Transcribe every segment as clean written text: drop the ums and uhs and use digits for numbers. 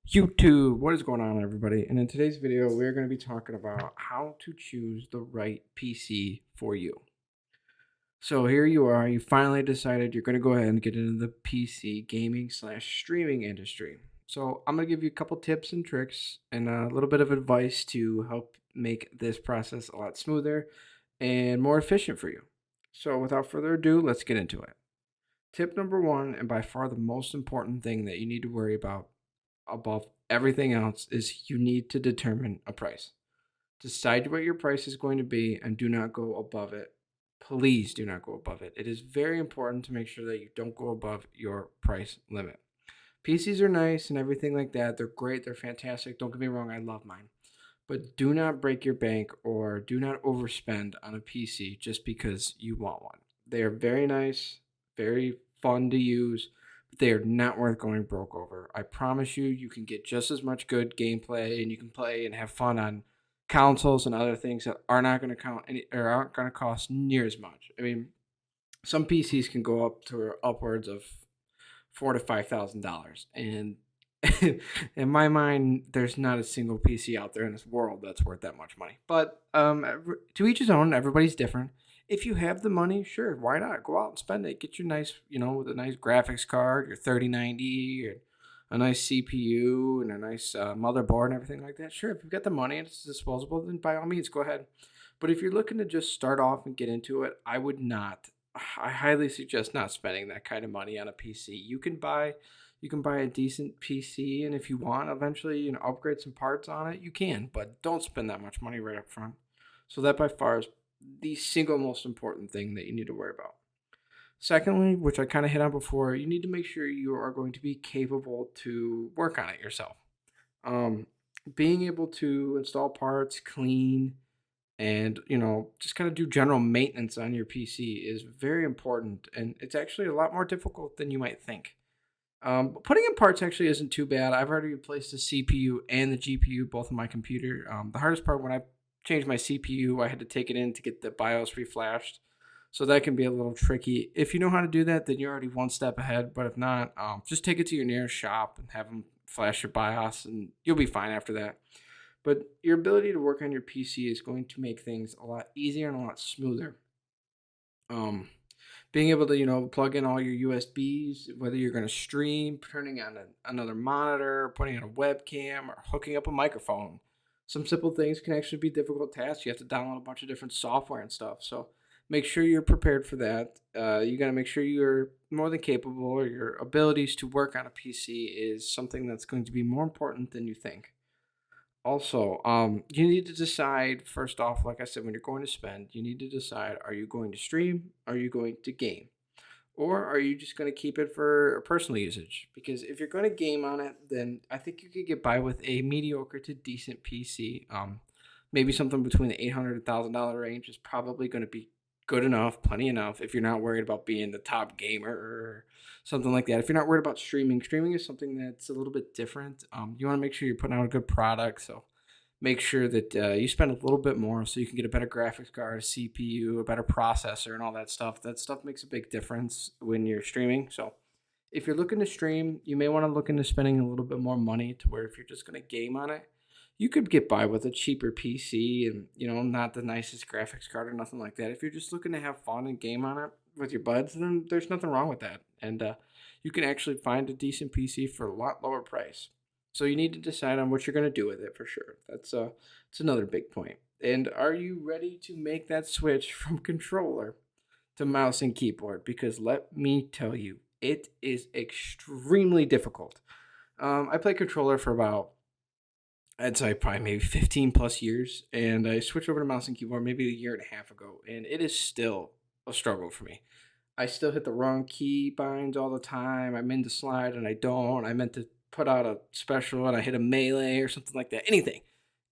YouTube, what is going on, everybody? And in today's video, we're going to be talking about how to choose the right PC for you. So here you are, you finally decided you're going to go ahead and get into the PC gaming slash streaming industry. So I'm going to give you a couple tips and tricks and a little bit of advice to help make this process a lot smoother and more efficient for you. So without further ado, let's get into it. Tip number one, and by far the most important thing that you need to worry about above everything else, is you need to determine a price. Decide what your price is going to be and do not go above it. Please do not go above it. It is very important to make sure that you don't go above your price limit. PCs are nice and everything like that. They're great. They're fantastic. Don't get me wrong. I love mine. But do not break your bank or do not overspend on a PC just because you want one. They are very nice, very fun to use, but they are not worth going broke over. I promise you, you can get just as much good gameplay and you can play and have fun on consoles and other things that are not going to count any or aren't going to cost near as much. I mean, some PCs can go up to upwards of $4,000 to $5,000, and in my mind, there's not a single PC out there in this world that's worth that much money. But to each his own. Everybody's different. If you have the money, sure, why not go out and spend it? Get your nice, with a nice graphics card, your 3090, or a nice CPU and a nice motherboard and everything like that. Sure, if you've got the money and it's disposable, then by all means, go ahead. But if you're looking to just start off and get into it, I would not. I highly suggest not spending that kind of money on a PC. You can buy a decent PC, and if you want, eventually, upgrade some parts on it, you can, but don't spend that much money right up front. So that by far is the single most important thing that you need to worry about. Secondly, which I kind of hit on before, you need to make sure you are going to be capable to work on it yourself. Um, Being able to install parts, clean, and just kind of do general maintenance on your PC is very important, and it's actually a lot more difficult than you might think. Putting in parts actually isn't too bad. I've already replaced the CPU and the GPU both on my computer. The hardest part, when I changed my CPU, I had to take it in to get the BIOS reflashed. So that can be a little tricky. If you know how to do that, then you're already one step ahead. But if not, just take it to your nearest shop and have them flash your BIOS, and you'll be fine after that. But your ability to work on your PC is going to make things a lot easier and a lot smoother. Um, Being able to plug in all your USBs, whether you're going to stream, turning on another monitor, putting on a webcam, or hooking up a microphone. Some simple things can actually be difficult tasks. You have to download a bunch of different software and stuff. So make sure you're prepared for that. You got to make sure you're more than capable, or your abilities to work on a PC is something that's going to be more important than you think. Also, you need to decide first off, like I said, when you're going to spend, you need to decide, are you going to stream? Are you going to game? Or are you just going to keep it for personal usage? Because if you're going to game on it, then I think you could get by with a mediocre to decent PC. Maybe something between the $800 to $1,000 range is probably going to be good enough, plenty enough, if you're not worried about being the top gamer or something like that. If you're not worried about streaming is something that's a little bit different. You want to make sure you're putting out a good product. So make sure that you spend a little bit more so you can get a better graphics card, a CPU, a better processor, and all that stuff. That stuff makes a big difference when you're streaming. So if you're looking to stream, you may want to look into spending a little bit more money, to where if you're just going to game on it, you could get by with a cheaper PC and, not the nicest graphics card or nothing like that. If you're just looking to have fun and game on it with your buds, then there's nothing wrong with that. And you can actually find a decent PC for a lot lower price. So you need to decide on what you're going to do with it for sure. That's another big point. And are you ready to make that switch from controller to mouse and keyboard? Because let me tell you, it is extremely difficult. I played controller for about, I'd say, probably maybe 15 plus years, and I switched over to mouse and keyboard maybe a year and a half ago, and it is still a struggle for me. I still hit the wrong key binds all the time. I meant to slide and I don't. I meant to put out a special and I hit a melee or something like that. Anything,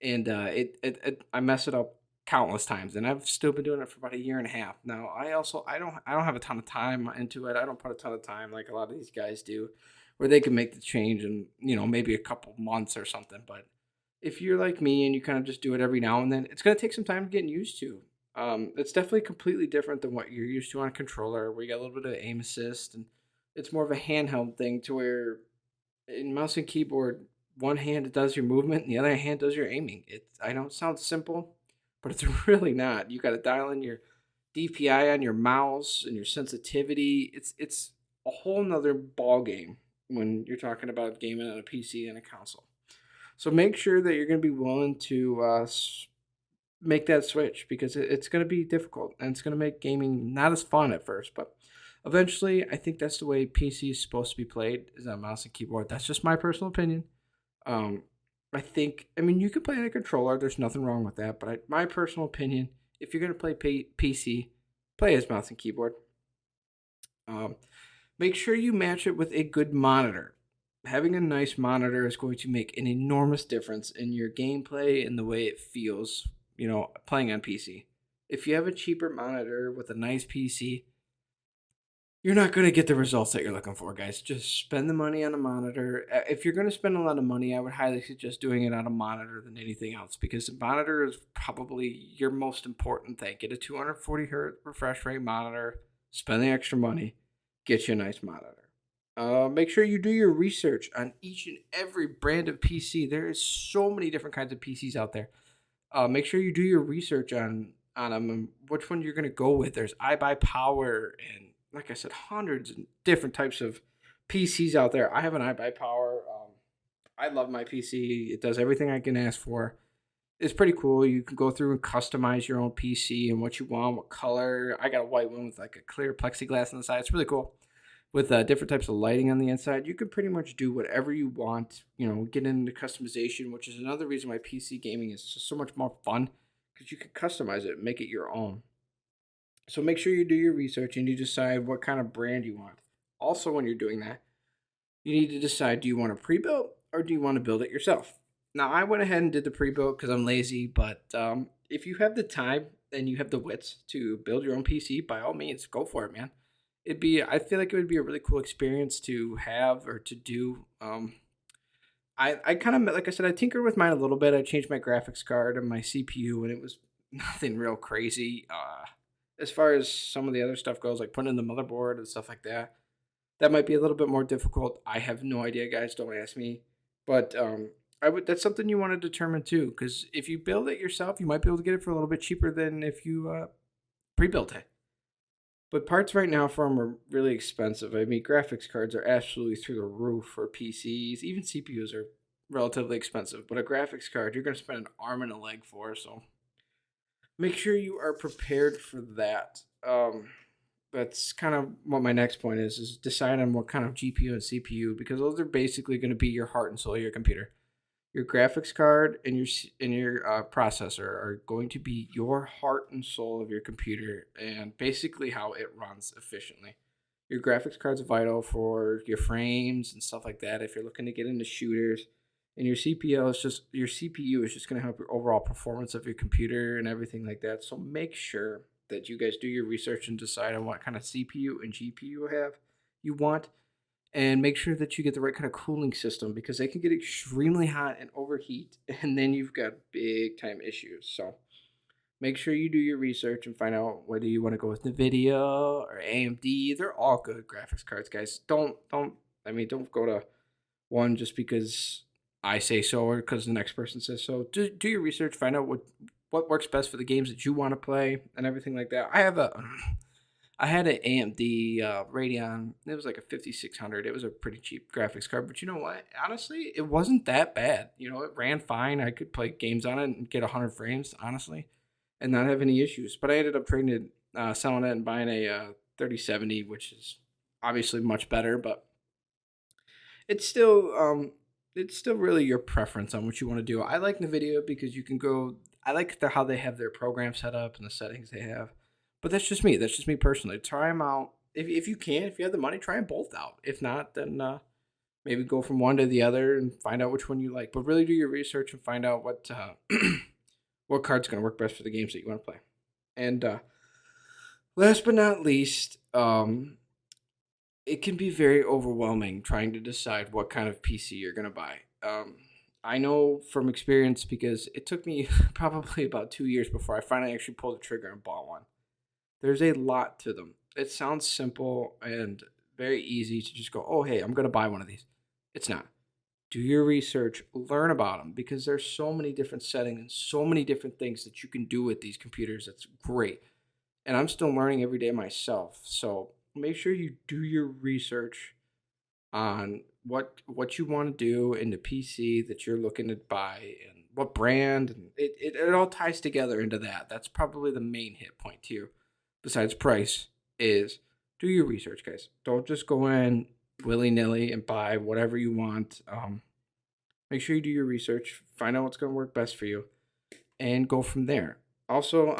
and I mess it up countless times. And I've still been doing it for about a year and a half now. I don't have a ton of time into it. I don't put a ton of time like a lot of these guys do, where they can make the change in maybe a couple months or something. But if you're like me and you kind of just do it every now and then, it's going to take some time getting used to. It's definitely completely different than what you're used to on a controller, where you got a little bit of aim assist, and it's more of a handheld thing, to where in mouse and keyboard, one hand does your movement and the other hand does your aiming. I know it sounds simple, but it's really not. You got to dial in your DPI on your mouse and your sensitivity. It's a whole nother ball game when you're talking about gaming on a PC and a console. So make sure that you're going to be willing to make that switch because it's going to be difficult and it's going to make gaming not as fun at first, but eventually I think that's the way PC is supposed to be played is on mouse and keyboard. That's just my personal opinion. Um, I mean, you can play on a controller. There's nothing wrong with that. But my personal opinion, if you're going to play PC, play as mouse and keyboard. Um, Make sure you match it with a good monitor. Having a nice monitor is going to make an enormous difference in your gameplay and the way it feels, playing on PC. If you have a cheaper monitor with a nice PC, you're not going to get the results that you're looking for, guys. Just spend the money on a monitor. If you're going to spend a lot of money, I would highly suggest doing it on a monitor than anything else because the monitor is probably your most important thing. Get a 240 hertz refresh rate monitor, spend the extra money, get you a nice monitor. Make sure you do your research on each and every brand of PC. There is so many different kinds of PCs out there. Make sure you do your research on them and which one you're going to go with. There's iBuyPower and, like I said, hundreds of different types of PCs out there. I have an iBuyPower. I love my PC. It does everything I can ask for. It's pretty cool. You can go through and customize your own PC and what you want, what color. I got a white one with like a clear plexiglass on the side. It's really cool. With different types of lighting on the inside, you can pretty much do whatever you want. Get into customization, which is another reason why PC gaming is just so much more fun because you can customize it and make it your own. So make sure you do your research and you decide what kind of brand you want. Also, when you're doing that, you need to decide, do you want to pre-build or do you want to build it yourself? Now, I went ahead and did the pre-build because I'm lazy, but if you have the time and you have the wits to build your own PC, by all means, go for it, man. I feel like it would be a really cool experience to have or to do. I kind of, like I said, I tinkered with mine a little bit. I changed my graphics card and my CPU, and it was nothing real crazy. As far as some of the other stuff goes, like putting in the motherboard and stuff like that, that might be a little bit more difficult. I have no idea, guys. Don't ask me. But I would. That's something you want to determine too, because if you build it yourself, you might be able to get it for a little bit cheaper than if you pre-built it. But parts right now for them are really expensive. I mean, graphics cards are absolutely through the roof for PCs. Even CPUs are relatively expensive. But a graphics card, you're going to spend an arm and a leg for. So make sure you are prepared for that. That's kind of what my next point is decide on what kind of GPU and CPU because those are basically going to be your heart and soul of your computer. Your graphics card and your processor are going to be your heart and soul of your computer and basically how it runs efficiently. Your graphics card's vital for your frames and stuff like that. If you're looking to get into shooters, and your CPU is just going to help your overall performance of your computer and everything like that. So make sure that you guys do your research and decide on what kind of CPU and GPU you want and make sure that you get the right kind of cooling system because they can get extremely hot and overheat and then you've got big time issues. So make sure you do your research and find out whether you want to go with Nvidia or AMD. They're all good graphics cards, guys. Don't go to one just because I say so or because the next person says so. Do your research, find out what works best for the games that you want to play and everything like that. I had an AMD Radeon. It was like a 5600. It was a pretty cheap graphics card, but you know what? Honestly, it wasn't that bad. It ran fine. I could play games on it and get 100 frames, honestly, and not have any issues. But I ended up trading it, selling it, and buying a 3070, which is obviously much better. But it's still really your preference on what you want to do. I like NVIDIA because you can go. I like how they have their program set up and the settings they have. But that's just me. That's just me personally. Try them out. If you can, if you have the money, try them both out. If not, then maybe go from one to the other and find out which one you like. But really do your research and find out what what card's going to work best for the games that you want to play. And last but not least, it can be very overwhelming trying to decide what kind of PC you're going to buy. I know from experience because it took me probably about 2 years before I finally actually pulled the trigger and bought one. There's a lot to them. It sounds simple and very easy to just go, oh, hey, I'm going to buy one of these. It's not. do your research, learn about them because there's so many different settings and so many different things that you can do with these computers. That's great. And I'm still learning every day myself. So make sure you do your research on what you want to do in the PC that you're looking to buy and what brand, and it all ties together into that. That's probably the main hit point here, besides price, is do your research, guys. Don't just go in willy nilly and buy whatever you want. Make sure you do your research, find out what's going to work best for you, and go from there. Also,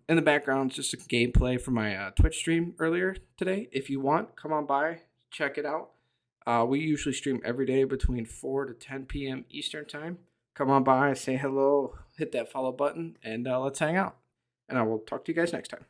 in the background, it's just a gameplay for my Twitch stream earlier today. If you want, come on by, check it out. We usually stream every day between 4 to 10 p.m. Eastern Time. Come on by, say hello, hit that follow button, and let's hang out. And I will talk to you guys next time.